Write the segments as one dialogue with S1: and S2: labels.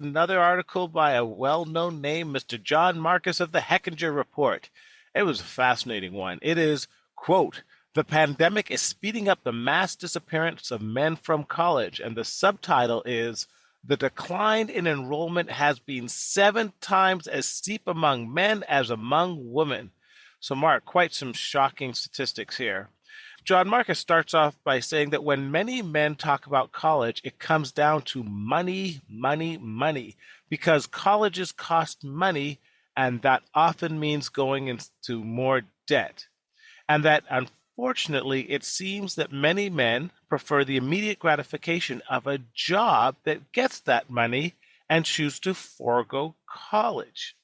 S1: Another article by a well-known name, Mr. John Marcus of the Hechinger Report. It was a fascinating one. It is, quote, "The pandemic is speeding up the mass disappearance of men from college," and the subtitle is, "The decline in enrollment has been 7 times as steep among men as among women." So, Mark, quite some shocking statistics here. John Marcus starts off by saying that when many men talk about college, it comes down to money, money, money, because colleges cost money, and that often means going into more debt. And that unfortunately, it seems that many men prefer the immediate gratification of a job that gets that money and choose to forego college.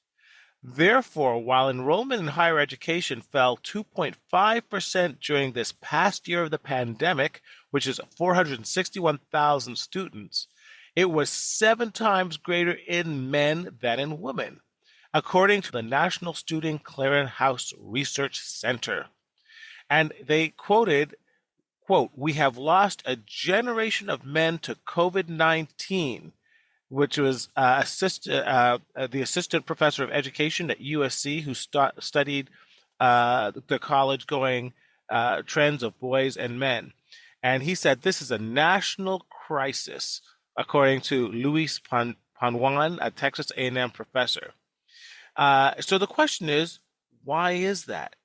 S1: Therefore, while enrollment in higher education fell 2.5% during this past year of the pandemic, which is 461,000 students, it was 7 times greater in men than in women, according to the National Student Clearinghouse Research Center. And they quoted, quote, "We have lost a generation of men to COVID-19, which was the assistant professor of education at USC who studied the college going trends of boys and men. And he said this is a national crisis, according to Luis Panwan, a Texas A&M professor. So the question is, why is that?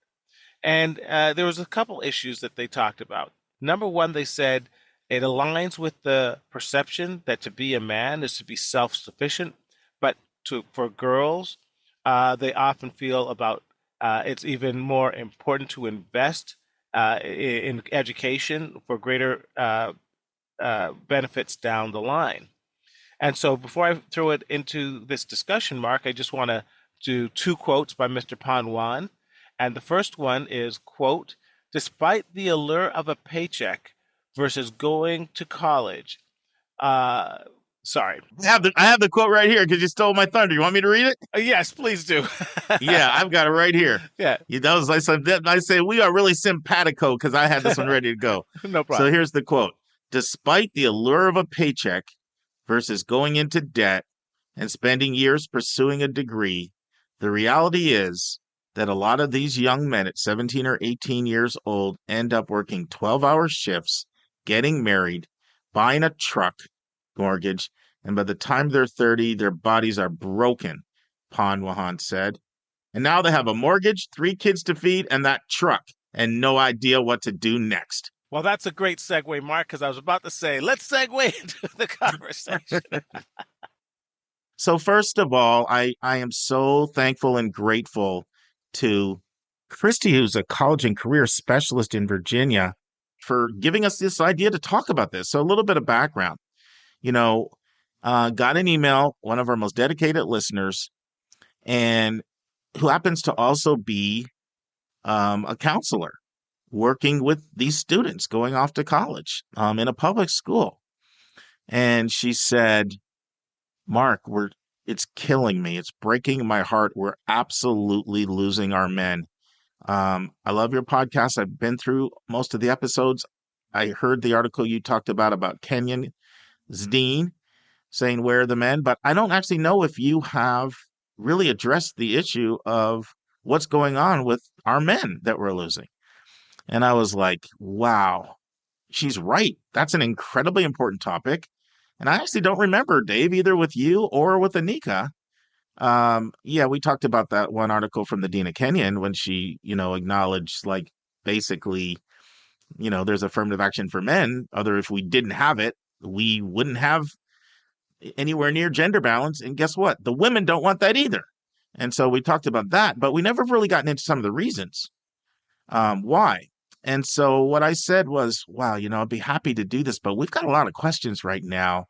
S1: And there was a couple issues that they talked about. Number one, they said it aligns with the perception that to be a man is to be self-sufficient, but for girls, they often feel about it's even more important to invest in education for greater benefits down the line. And so before I throw it into this discussion, Mark, I just want to do 2 quotes by Mr. Panwan. And the first one is, quote, "Despite the allure of a paycheck versus going to college." Sorry.
S2: I have the quote right here because you stole my thunder. You want me to read it?
S1: Yes, please do.
S2: Yeah, I've got it right here.
S1: Yeah,
S2: That was like I say we are really simpatico because I had this one ready to go.
S1: no
S2: So
S1: problem.
S2: here's the quote. "Despite the allure of a paycheck versus going into debt and spending years pursuing a degree, the reality is that a lot of these young men at 17 or 18 years old end up working 12-hour shifts, getting married, buying a truck mortgage, and by the time they're 30, their bodies are broken," Panwahan said. "And now they have a mortgage, 3 kids to feed, and that truck, and no idea what to do next."
S1: Well, that's a great segue, Mark, because I was about to say, let's segue into the conversation.
S2: So first of all, I am so thankful and grateful to Christy, who's a college and career specialist in Virginia, for giving us this idea to talk about this. So a little bit of background. You know, got an email, one of our most dedicated listeners, and who happens to also be a counselor working with these students going off to college in a public school. And she said, "Mark, it's killing me. It's breaking my heart. We're absolutely losing our men. I love your podcast. I've been through most of the episodes. I heard the article you talked about Kenyon Zdeen saying where are the men, but I don't actually know if you have really addressed the issue of what's going on with our men that we're losing." And I was like, wow, she's right. That's an incredibly important topic. And I actually don't remember, Dave, either with you or with Anika. Yeah, we talked about that one article from the Dean of Kenyon when she, acknowledged like basically, there's affirmative action for men. Other if we didn't have it, we wouldn't have anywhere near gender balance. And guess what? The women don't want that either. And so we talked about that, but we never really gotten into some of the reasons why. And so what I said was, wow, I'd be happy to do this, but we've got a lot of questions right now.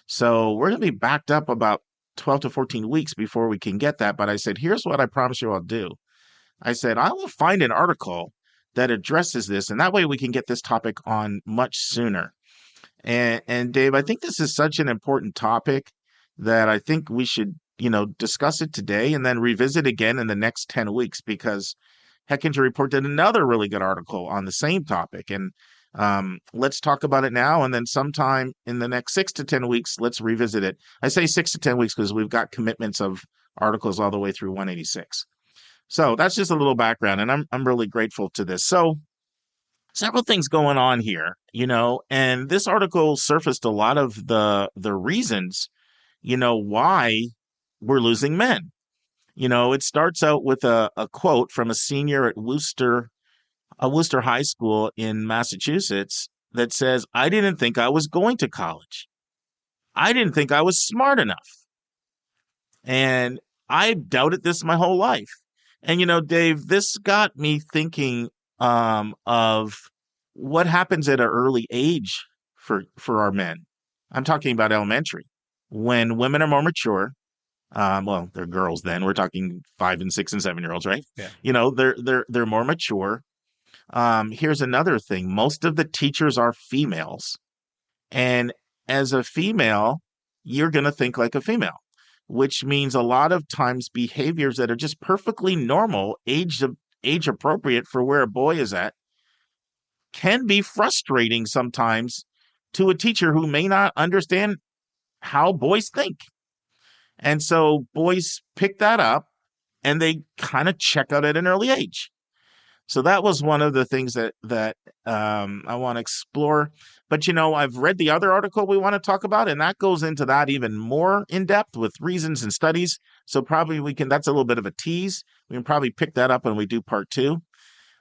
S2: So we're going to be backed up about 12 to 14 weeks before we can get that. But I said, here's what I promise you I'll do. I said, I will find an article that addresses this, and that way we can get this topic on much sooner. And Dave, I think this is such an important topic that I think we should, discuss it today and then revisit again in the next 10 weeks because Hechinger Report did another really good article on the same topic. And Let's talk about it now, and then sometime in the next 6 to 10 weeks, let's revisit it. I say 6 to 10 weeks because we've got commitments of articles all the way through 186. So that's just a little background, and I'm really grateful to this. So several things going on here, and this article surfaced a lot of the reasons, why we're losing men. It starts out with a quote from a senior at Worcester High School in Massachusetts that says, "I didn't think I was going to college. I didn't think I was smart enough. And I doubted this my whole life." And Dave, this got me thinking of what happens at an early age for our men. I'm talking about elementary. When women are more mature, well, they're girls then. We're talking 5 and 6 and 7 year olds, right?
S1: Yeah.
S2: They're more mature. Here's another thing. Most of the teachers are females. And as a female, you're going to think like a female, which means a lot of times behaviors that are just perfectly normal, age appropriate for where a boy is at, can be frustrating sometimes to a teacher who may not understand how boys think. And so boys pick that up and they kind of check out at an early age. So that was one of the things that I want to explore. But I've read the other article we want to talk about, and that goes into that even more in depth with reasons and studies. So probably that's a little bit of a tease. We can probably pick that up when we do part 2.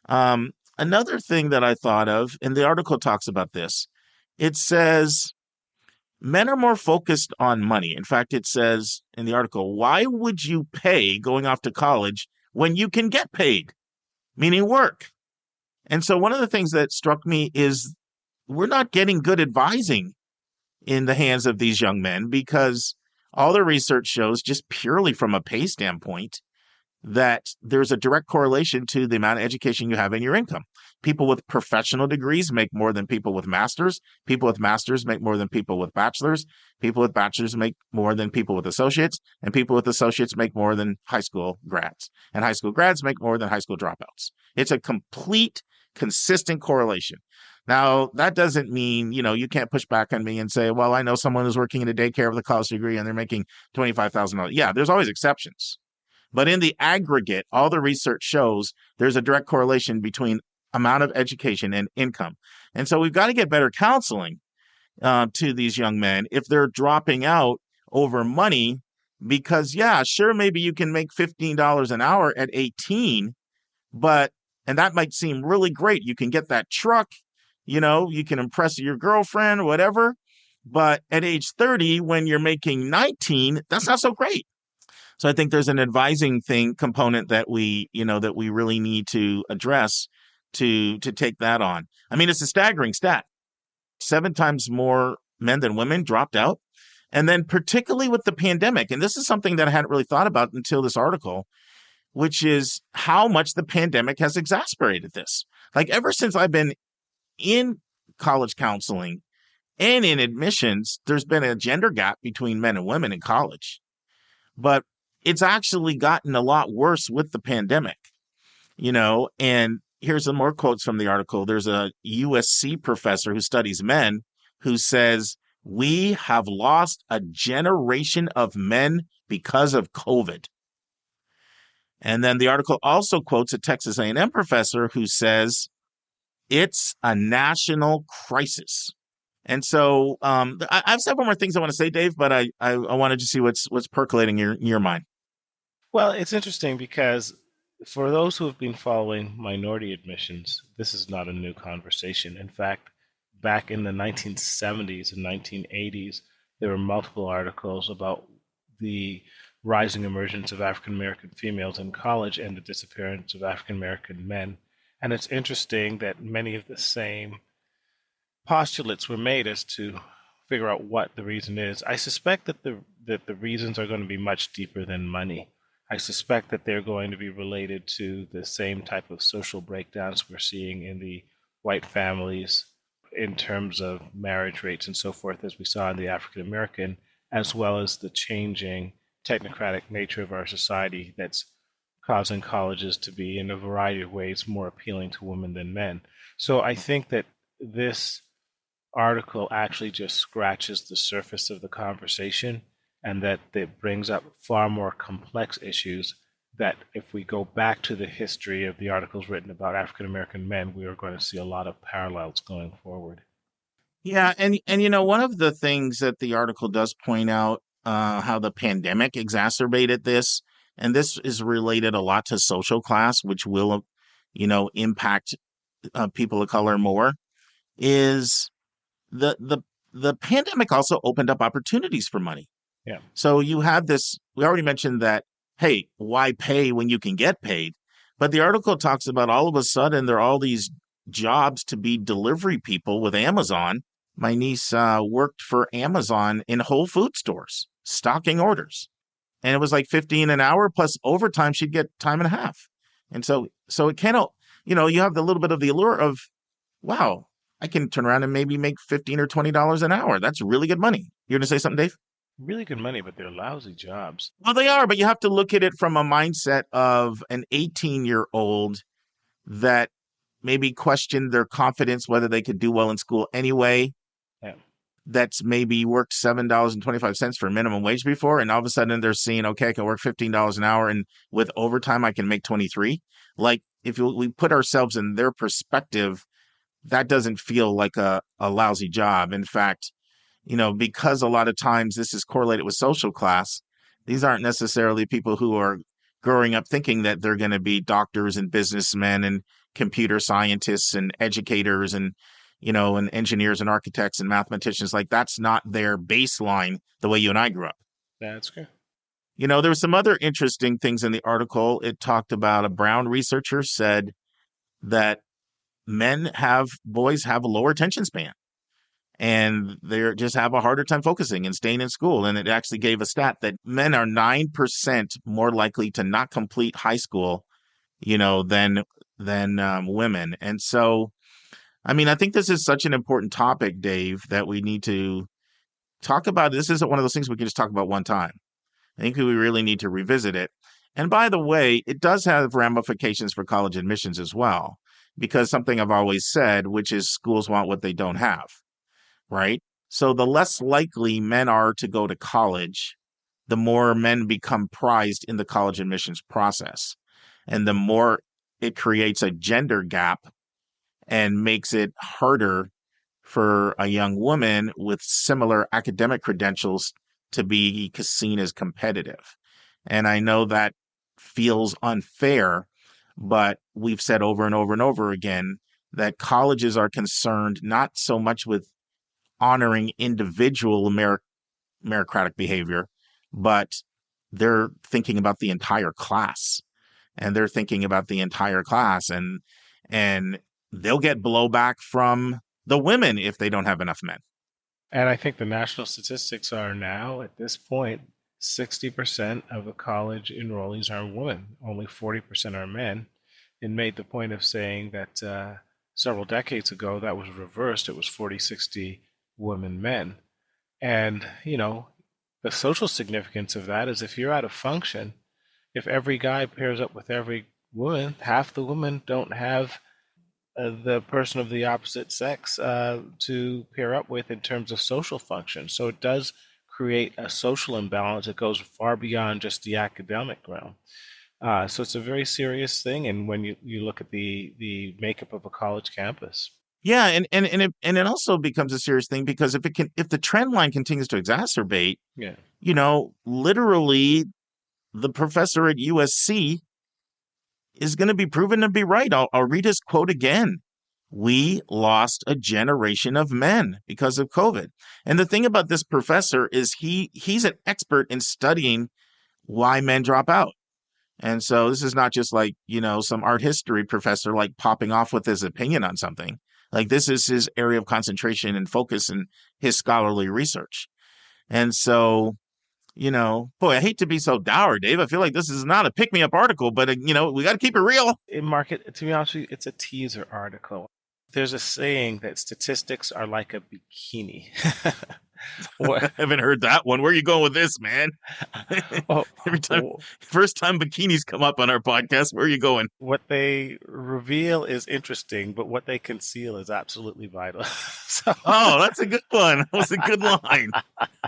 S2: Another thing that I thought of, and the article talks about this, it says men are more focused on money. In fact, it says in the article, why would you pay going off to college when you can get paid? Meaning work. And so one of the things that struck me is we're not getting good advising in the hands of these young men, because all the research shows, just purely from a pay standpoint, that there's a direct correlation to the amount of education you have in your income. People with professional degrees make more than people with masters. People with masters make more than people with bachelors. People with bachelors make more than people with associates. And people with associates make more than high school grads. And high school grads make more than high school dropouts. It's a complete, consistent correlation. Now, that doesn't mean, you can't push back on me and say, well, I know someone who's working in a daycare with a college degree and they're making $25,000. Yeah, there's always exceptions. But in the aggregate, all the research shows there's a direct correlation between amount of education and income. And so we've got to get better counseling to these young men if they're dropping out over money, because, yeah, sure, maybe you can make $15 an hour at 18, and that might seem really great. You can get that truck, you can impress your girlfriend, whatever. But at age 30, when you're making 19, that's not so great. So I think there's an advising component that we really need to address to take that on. I mean, it's a staggering stat. 7 times more men than women dropped out. And then particularly with the pandemic, and this is something that I hadn't really thought about until this article, which is how much the pandemic has exacerbated this. Like ever since I've been in college counseling and in admissions, there's been a gender gap between men and women in college. But it's actually gotten a lot worse with the pandemic, and here's some more quotes from the article. There's a USC professor who studies men who says, we have lost a generation of men because of COVID. And then the article also quotes a Texas A&M professor who says, it's a national crisis. And so I have several more things I want to say, Dave, but I wanted to see what's percolating in your mind.
S1: Well, it's interesting because for those who have been following minority admissions, this is not a new conversation. In fact, back in the 1970s and 1980s, there were multiple articles about the rising emergence of African American females in college and the disappearance of African American men. And it's interesting that many of the same postulates were made as to figure out what the reason is. I suspect that the reasons are going to be much deeper than money. I suspect that they're going to be related to the same type of social breakdowns we're seeing in the white families in terms of marriage rates and so forth, as we saw in the African American, as well as the changing technocratic nature of our society that's causing colleges to be, in a variety of ways, more appealing to women than men. So I think that this article actually just scratches the surface of the conversation, and that it brings up far more complex issues that if we go back to the history of the articles written about African American men, we are going to see a lot of parallels going forward.
S2: Yeah, and one of the things that the article does point out, how the pandemic exacerbated this, and this is related a lot to social class, which will, impact people of color more, is the the the pandemic also opened up opportunities for money.
S1: Yeah,
S2: So you have this, we already mentioned that, hey, why pay when you can get paid? But the article talks about all of a sudden there are all these jobs to be delivery people with Amazon. My niece worked for Amazon in Whole Food stores, stocking orders. And it was like 15 an hour plus overtime, she'd get time and a half. And so it kind of, you have the little bit of the allure of, wow, I can turn around and maybe make 15 or $20 an hour. That's really good money. You're going to say something, Dave?
S1: really good money, but they're lousy jobs.
S2: Well, they are, but you have to look at it from a mindset of an 18-year-old that maybe questioned their confidence, whether they could do well in school anyway.
S1: Yeah,
S2: That's maybe worked $7.25 for minimum wage before, and all of a sudden they're seeing, okay, I can work $15 an hour, and with overtime I can make 23. Like if we put ourselves in their perspective, that doesn't feel like a lousy job. In fact, because a lot of times this is correlated with social class, these aren't necessarily people who are growing up thinking that they're going to be doctors and businessmen and computer scientists and educators and engineers and architects and mathematicians. Like that's not their baseline the way you and I grew up.
S1: that's good.
S2: There were some other interesting things in the article. It talked about a Brown researcher said that boys have a lower attention span and they just have a harder time focusing and staying in school. And it actually gave a stat that men are 9% more likely to not complete high school, than women. And so, I mean, I think this is such an important topic, Dave, that we need to talk about. This isn't one of those things we can just talk about one time. I think we really need to revisit it. And by the way, it does have ramifications for college admissions as well, because something I've always said, which is schools want what they don't have, right? So the less likely men are to go to college, the more men become prized in the college admissions process. And the more it creates a gender gap and makes it harder for a young woman with similar academic credentials to be seen as competitive. And I know that feels unfair, but we've said over and over and over again that colleges are concerned not so much with honoring individual meritocratic behavior, but they're thinking about the entire class. And they're thinking about the entire class, and they'll get blowback from the women if they don't have enough men.
S1: And I think the national statistics are now, at this point, 60% of the college enrollees are women, only 40% are men. And made the point of saying that several decades ago that was reversed. It was 40-60 women, men. And, the social significance of that is if you're at a function, if every guy pairs up with every woman, half the women don't have the person of the opposite sex to pair up with in terms of social function. So it does create a social imbalance that goes far beyond just the academic realm. So it's a very serious thing, and when you look at the makeup of a college campus.
S2: Yeah, and it also becomes a serious thing because if the trend line continues to exacerbate,
S1: Yeah.
S2: literally the professor at USC is going to be proven to be right. I'll read his quote again. We lost a generation of men because of COVID. And the thing about this professor is he's an expert in studying why men drop out. And so this is not just like, some art history professor like popping off with his opinion on something. Like this is his area of concentration and focus in his scholarly research. And so, boy, I hate to be so dour, Dave. I feel like this is not a pick-me-up article, but, we got to keep it real.
S1: In market, to be honest with you, it's a teaser article. There's a saying that statistics are like a bikini. What?
S2: I haven't heard that one. Where are you going with this, man?
S1: Oh,
S2: Every time, first time bikinis come up on our podcast, where are you going?
S1: what they reveal is interesting, but what they conceal is absolutely vital. So,
S2: Oh, that's a good one. That was a good line.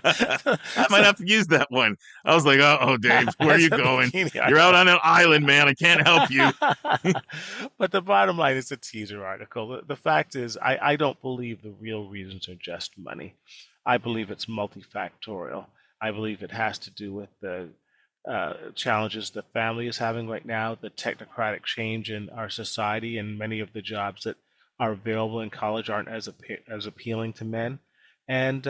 S2: I might
S1: so
S2: have to use that one. I was like, oh, Dave, where are
S1: as
S2: you
S1: a
S2: going?
S1: bikini
S2: You're out
S1: article.
S2: on an island, man. I can't help you.
S1: But the bottom line is a teaser article. The fact is, I don't believe the real reasons are just money. I believe it's multifactorial. I believe it has to do with the challenges the family is having right now, the technocratic change in our society, and many of the jobs that are available in college aren't as appealing to men. And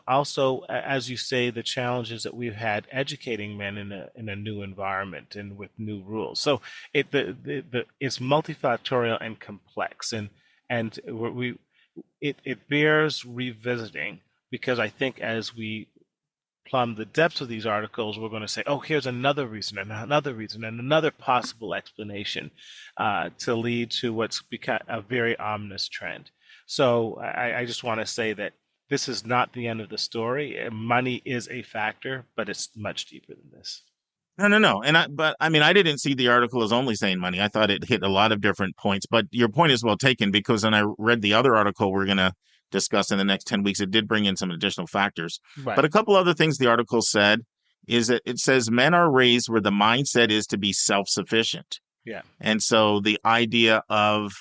S1: also, as you say, the challenges that we've had educating men in a new environment and with new rules. So it's multifactorial and complex, and it bears revisiting because I think as we plumb the depths of these articles, we're going to say, oh, here's another reason and another reason and another possible explanation to lead to what's become a very ominous trend. So I just want to say that this is not the end of the story. Money is a factor, but it's much deeper than this.
S2: No. But I mean, I didn't see the article as only saying money. I thought it hit a lot of different points. But your point is well taken because when I read the other article we're going to discuss in the next 10 weeks, it did bring in some additional factors. But
S1: Right.
S2: a couple other things the article said is that it says men are raised where the mindset is to be self-sufficient.
S1: Yeah.
S2: And so the idea of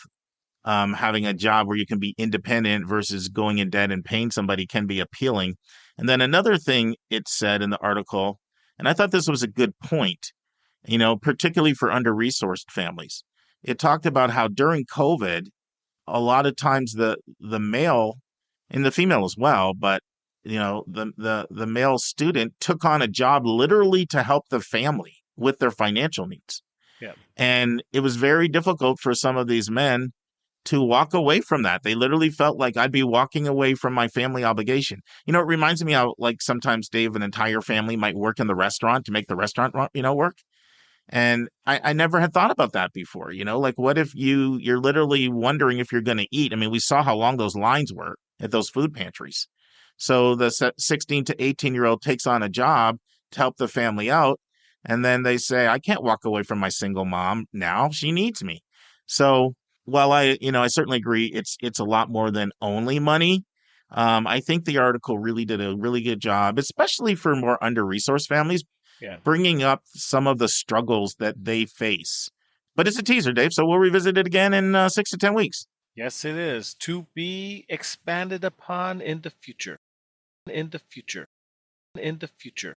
S2: having a job where you can be independent versus going in debt and paying somebody can be appealing. And then another thing it said in the article, and I thought this was a good point, particularly for under-resourced families. It talked about how during COVID, a lot of times the male and the female as well, but the male student took on a job literally to help the family with their financial needs.
S1: Yeah.
S2: And it was very difficult for some of these men to walk away from that. They literally felt like I'd be walking away from my family obligation. It reminds me how like sometimes Dave, an entire family might work in the restaurant to make the restaurant, work. And I never had thought about that before. Like what if you're literally wondering if you're going to eat? I mean, we saw how long those lines were at those food pantries. So the 16 to 18-year-old takes on a job to help the family out. And then they say, I can't walk away from my single mom now. She needs me. So while I certainly agree it's a lot more than only money. I think the article really did a really good job, especially for more under-resourced families,
S1: Yeah.
S2: bringing up some of the struggles that they face. But it's a teaser, Dave, so we'll revisit it again in 6 to 10 weeks.
S1: Yes, it is to be expanded upon in the future. In the future. In the future.